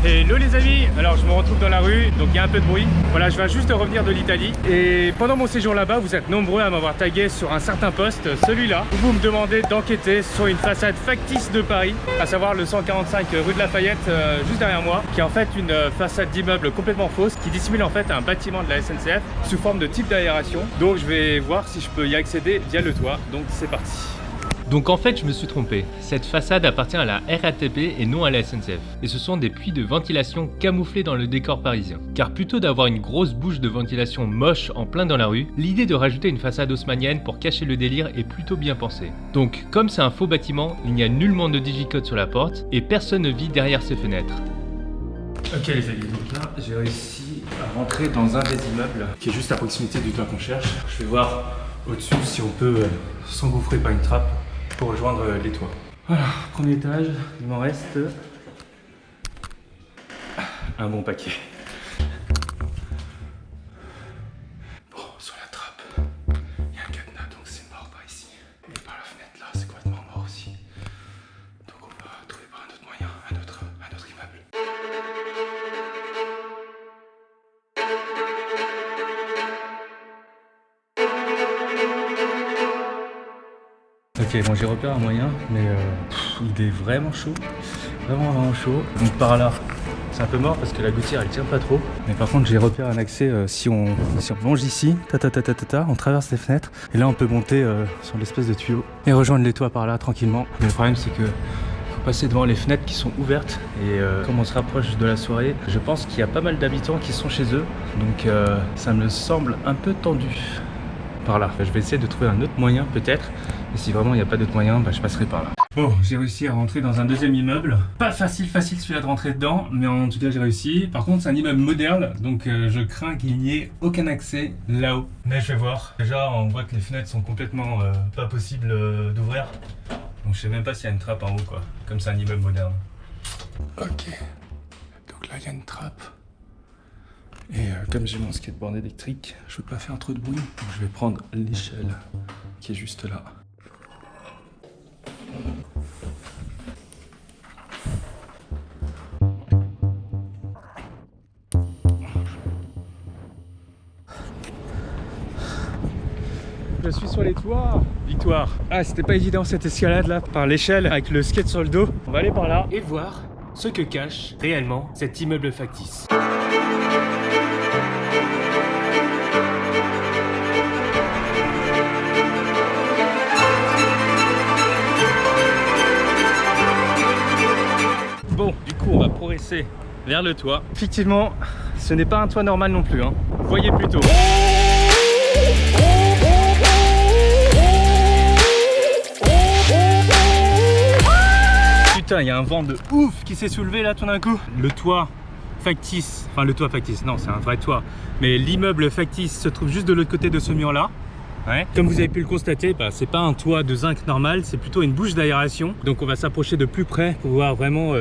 Hello les amis, alors je me retrouve dans la rue, donc il y a un peu de bruit. Voilà, je viens juste de revenir de l'Italie et pendant mon séjour là-bas, vous êtes nombreux à m'avoir tagué sur un certain poste, celui-là, où vous me demandez d'enquêter sur une façade factice de Paris, à savoir le 145 rue de Lafayette, juste derrière moi, qui est en fait une façade d'immeuble complètement fausse, qui dissimule en fait un bâtiment de la SNCF sous forme de type d'aération. Donc je vais voir si je peux y accéder via le toit, donc c'est parti. Donc en fait je me suis trompé, cette façade appartient à la RATP et non à la SNCF. Et ce sont des puits de ventilation camouflés dans le décor parisien. Car plutôt d'avoir une grosse bouche de ventilation moche en plein dans la rue, l'idée de rajouter une façade haussmannienne pour cacher le délire est plutôt bien pensée. Donc comme c'est un faux bâtiment, il n'y a nullement de digicode sur la porte et personne ne vit derrière ces fenêtres. Ok les amis, donc là j'ai réussi à rentrer dans un des immeubles qui est juste à proximité du toit qu'on cherche. Je vais voir au-dessus si on peut s'engouffrer par une trappe pour rejoindre les toits. Voilà, premier étage, il m'en reste un bon paquet. Bon, sur la trappe, il y a un cadenas, donc c'est mort par ici. Et par la fenêtre là, c'est complètement mort aussi. Donc on va trouver par un autre moyen, un autre immeuble. Ok, bon j'ai repéré un moyen, mais il est vraiment chaud, vraiment chaud. Donc par là, c'est un peu mort parce que la gouttière elle tient pas trop. Mais par contre j'ai repéré un accès si on longe ici, on traverse les fenêtres et là on peut monter sur l'espèce de tuyau et rejoindre les toits par là tranquillement. Mais le problème c'est que faut passer devant les fenêtres qui sont ouvertes et comme on se rapproche de la soirée, je pense qu'il y a pas mal d'habitants qui sont chez eux. Donc ça me semble un peu tendu. Par là. Je vais essayer de trouver un autre moyen peut-être. Et si vraiment il n'y a pas d'autre moyen, je passerai par là. Bon, j'ai réussi à rentrer dans un deuxième immeuble. Pas facile celui-là de rentrer dedans, mais en tout cas j'ai réussi. Par contre c'est un immeuble moderne, donc je crains qu'il n'y ait aucun accès là-haut. Mais je vais voir. Déjà on voit que les fenêtres sont complètement pas possibles d'ouvrir. Donc je sais même pas s'il y a une trappe en haut quoi, comme c'est un immeuble moderne. Ok, donc là il y a une trappe. Et comme j'ai mon skateboard électrique, je veux pas faire trop de bruit, donc je vais prendre l'échelle qui est juste là. Je suis sur les toits. Victoire. Ah, c'était pas évident cette escalade là, par l'échelle avec le skate sur le dos. On va aller par là et voir ce que cache réellement cet immeuble factice. Bon, du coup, on va progresser vers le toit. Effectivement, ce n'est pas un toit normal non plus, hein. Voyez plutôt. Putain, il y a un vent de ouf qui s'est soulevé là tout d'un coup. Le toit factice, enfin le toit factice, non, c'est un vrai toit. Mais l'immeuble factice se trouve juste de l'autre côté de ce mur là. Ouais. Comme vous avez pu le constater, c'est pas un toit de zinc normal, c'est plutôt une bouche d'aération. Donc on va s'approcher de plus près pour voir vraiment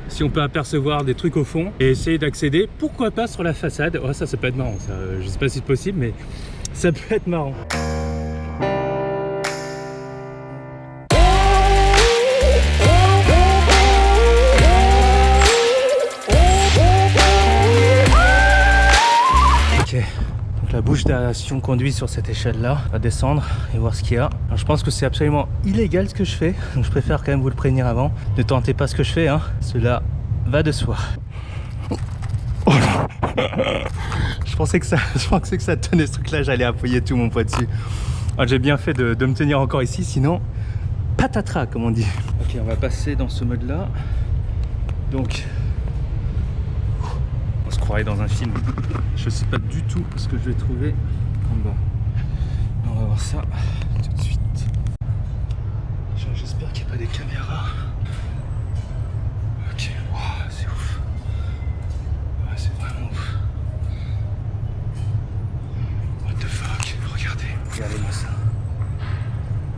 si on peut apercevoir des trucs au fond et essayer d'accéder, pourquoi pas sur la façade. Oh, ça peut être marrant, ça. Je sais pas si c'est possible, mais ça peut être marrant. Ok. La bouche d'aération conduit sur cette échelle là, on va descendre et voir ce qu'il y a. Alors, je pense que c'est absolument illégal ce que je fais, donc je préfère quand même vous le prévenir avant. Ne tentez pas ce que je fais, hein. Cela va de soi. Oh là. Je pensais que ça tenait ce truc là, j'allais appuyer tout mon poids dessus. J'ai bien fait de me tenir encore ici, sinon patatras comme on dit. Ok, on va passer dans ce mode là. Donc on se croirait dans un film. Je sais pas du tout ce que je vais trouver en bas. On va voir ça tout de suite. J'espère qu'il n'y a pas des caméras. Ok, wow, c'est ouf. Ouais, c'est vraiment ouf. What the fuck, regardez-moi ça.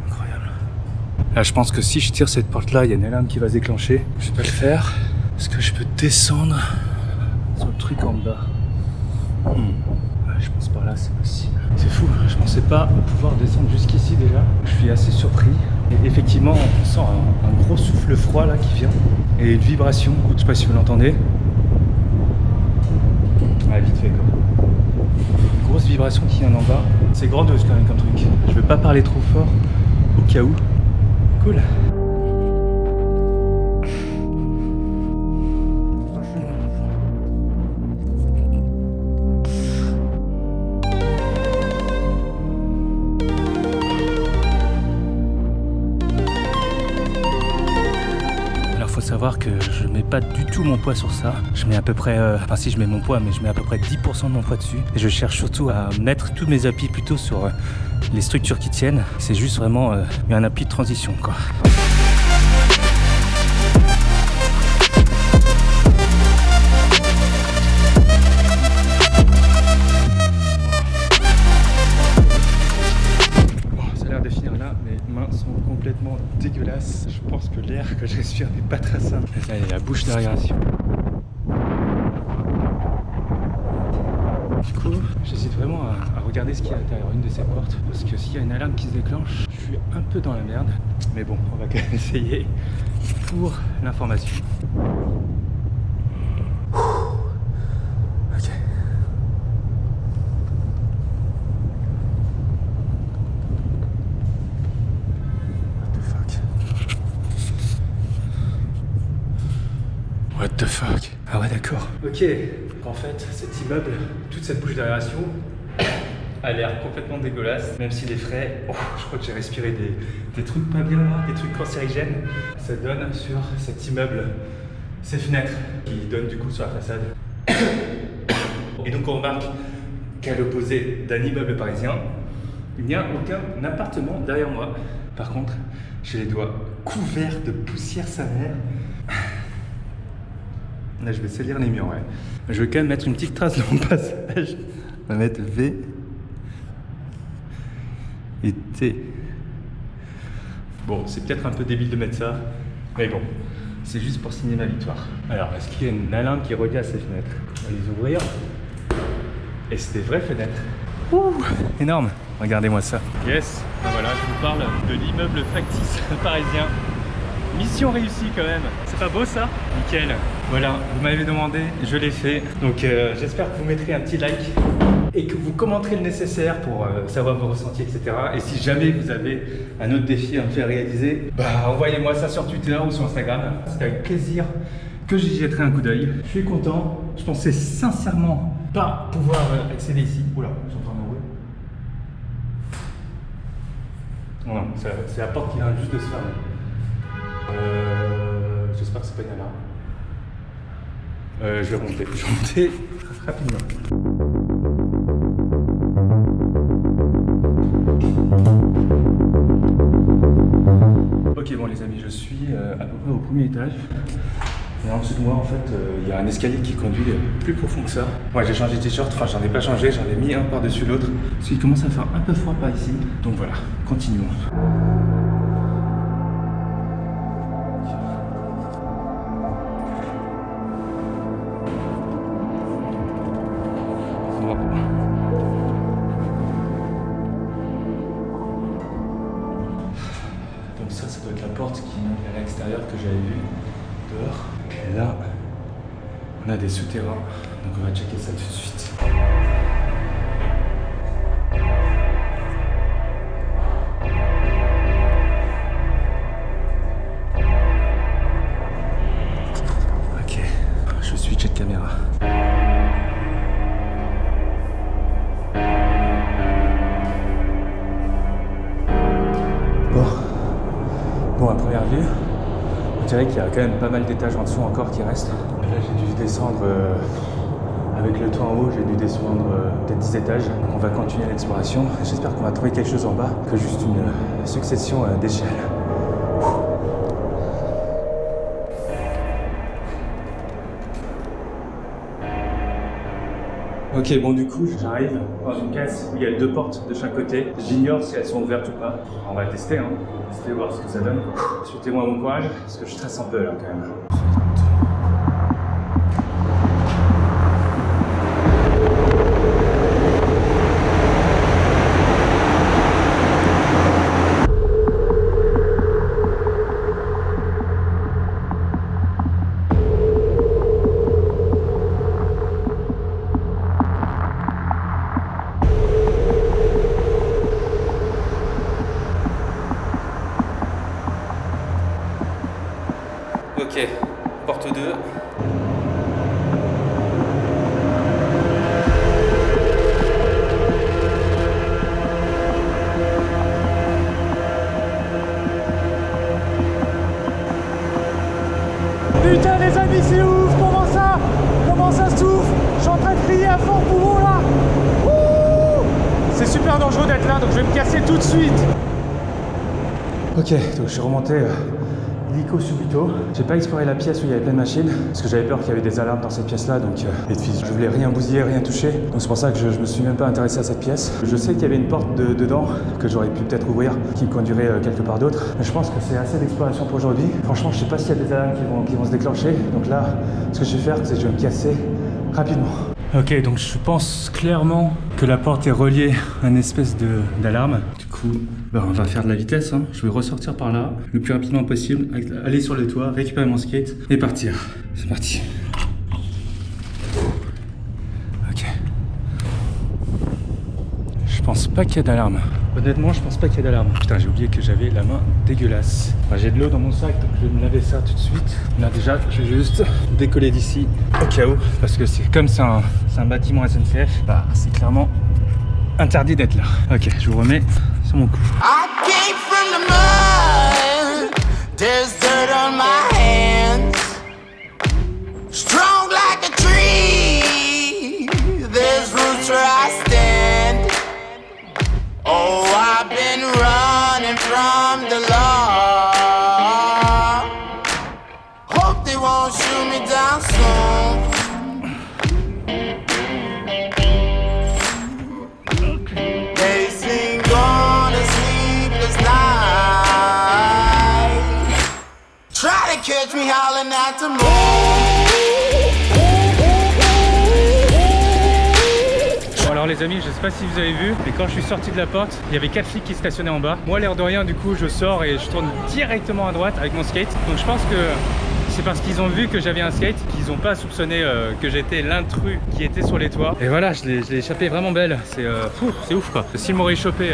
Incroyable. Là, je pense que si je tire cette porte là, il y a une alarme qui va se déclencher. Je vais pas le faire. Est-ce que je peux descendre sur le truc en bas? Ouais, je pense par là c'est possible. C'est fou, je pensais pas pouvoir descendre jusqu'ici déjà. Je suis assez surpris. Et effectivement, on sent un gros souffle froid là qui vient et une vibration. Je sais pas si vous l'entendez. Ah, vite fait quoi. Une grosse vibration qui vient d'en bas. C'est grandiose quand même comme truc. Je veux pas parler trop fort au cas où. Cool. Faut savoir que je mets pas du tout mon poids sur ça. Je mets à peu près, enfin si je mets mon poids, mais je mets à peu près 10% de mon poids dessus. Et je cherche surtout à mettre tous mes appuis plutôt sur les structures qui tiennent. C'est juste vraiment un appui de transition quoi. Complètement dégueulasse. Je pense que l'air que je respire n'est pas très sain. Là, il y a la bouche d'aération. Du coup, j'hésite vraiment à regarder ce qu'il y a à l'intérieur une de ces portes. Parce que s'il y a une alarme qui se déclenche, je suis un peu dans la merde. Mais bon, on va quand même essayer pour l'information. Ok. What the fuck? Ah ouais d'accord. Ok, en fait cet immeuble, toute cette bouche d'aération a l'air complètement dégueulasse. Même s'il est frais, je crois que j'ai respiré des trucs pas bien là, des trucs cancérigènes. Ça donne sur cet immeuble, ces fenêtres qui donnent du coup sur la façade. Et donc on remarque qu'à l'opposé d'un immeuble parisien, il n'y a aucun appartement derrière moi. Par contre, j'ai les doigts couverts de poussière sa mère. Là, je vais salir les murs, ouais. Je vais quand même mettre une petite trace dans mon passage. On va mettre V et T. Bon, c'est peut-être un peu débile de mettre ça, mais bon, c'est juste pour signer ma victoire. Alors, est-ce qu'il y a une alarme qui est reliée à ces fenêtres? On va les ouvrir. Et c'est des vraies fenêtres. Ouh, énorme. Regardez-moi ça. Yes, ben voilà, je vous parle de l'immeuble factice parisien. Mission réussie quand même. C'est pas beau ça? Nickel. Voilà, vous m'avez demandé, je l'ai fait. Donc j'espère que vous mettrez un petit like et que vous commenterez le nécessaire pour savoir vos ressentis, etc. Et si jamais vous avez un autre défi à me faire réaliser, bah envoyez-moi ça sur Twitter ou sur Instagram. C'est avec plaisir que j'y jetterai un coup d'œil. Je suis content. Je pensais sincèrement pas pouvoir accéder ici. Oula, j'entends un bruit. Non, c'est la porte qui vient juste de se fermer. J'espère que c'est pas une alarme. Je vais monter rapidement. Ok bon les amis, je suis à peu près au premier étage. Et en dessous de moi en fait, il y a un escalier qui conduit plus profond que ça. Ouais, j'ai changé de t-shirt, enfin j'en ai pas changé, j'en ai mis un par-dessus l'autre. Parce qu'il commence à faire un peu froid par ici. Donc voilà, continuons. Donc ça doit être la porte qui mène à l'extérieur que j'avais vue dehors. Et là, on a des souterrains. Donc on va checker ça tout de suite. Ok, je switch de caméra. Bon, à première vue, on dirait qu'il y a quand même pas mal d'étages en dessous encore qui restent. Là, j'ai dû descendre, avec le toit en haut, j'ai dû descendre peut-être 10 étages. Donc on va continuer l'exploration. J'espère qu'on va trouver quelque chose en bas que juste une succession d'échelles. Ok, bon du coup, j'arrive dans une pièce où il y a deux portes de chaque côté. J'ignore si elles sont ouvertes ou pas. On va tester, hein. Tester, voir ce que ça donne. Souhaitez-moi bon courage, parce que je stresse un peu là quand même. ça, donc je vais me casser tout de suite. Ok, donc je suis remonté illico subito. J'ai pas exploré la pièce où il y avait plein de machines parce que j'avais peur qu'il y avait des alarmes dans cette pièce là, donc je voulais rien bousiller, rien toucher, donc c'est pour ça que je me suis même pas intéressé à cette pièce. Je sais qu'il y avait une porte dedans que j'aurais pu peut-être ouvrir qui me conduirait quelque part d'autre, mais je pense que c'est assez d'exploration pour aujourd'hui. Franchement, je sais pas s'il y a des alarmes qui vont se déclencher, donc là ce que je vais faire, c'est que je vais me casser rapidement. Ok, donc je pense clairement que la porte est reliée à une espèce d'alarme. Du coup, on va faire de la vitesse, hein. Je vais ressortir par là le plus rapidement possible, aller sur le toit, récupérer mon skate et partir. C'est parti. Ok. Je pense pas qu'il y a d'alarme. Honnêtement, je pense pas qu'il y ait d'alarme. Putain, j'ai oublié que j'avais la main dégueulasse. Enfin, j'ai de l'eau dans mon sac, donc je vais me laver ça tout de suite. Là, déjà, je vais juste décoller d'ici au cas où. Parce que c'est comme c'est un bâtiment SNCF, bah, c'est clairement interdit d'être là. Ok, je vous remets sur mon cou. I came from the mud. There's dirt on my hands. Strong like a tree. There's roots where I stand. Oh, I've been running from the law. Hope they won't shoot me down soon. They sing on a sleepless night. Try to catch me howling at the moon. Alors les amis, je sais pas si vous avez vu, mais quand je suis sorti de la porte, il y avait 4 flics qui stationnaient en bas. Moi, l'air de rien, du coup, je sors et je tourne directement à droite avec mon skate. Donc je pense que c'est parce qu'ils ont vu que j'avais un skate qu'ils n'ont pas soupçonné que j'étais l'intrus qui était sur les toits. Et voilà, je l'ai échappé vraiment belle. C'est ouf quoi. S'ils m'auraient chopé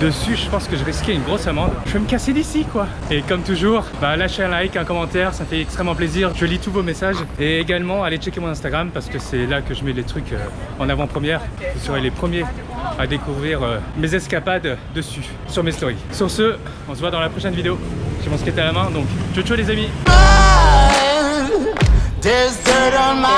dessus, je pense que je risquais une grosse amende. Je vais me casser d'ici quoi. Et comme toujours, bah, lâchez un like, un commentaire, ça fait extrêmement plaisir. Je lis tous vos messages. Et également, allez checker mon Instagram parce que c'est là que je mets les trucs en avant-première. Vous serez les premiers à découvrir mes escapades dessus, sur mes stories. Sur ce, on se voit dans la prochaine vidéo. J'ai mon skate à la main, donc ciao ciao les amis. There's dirt on my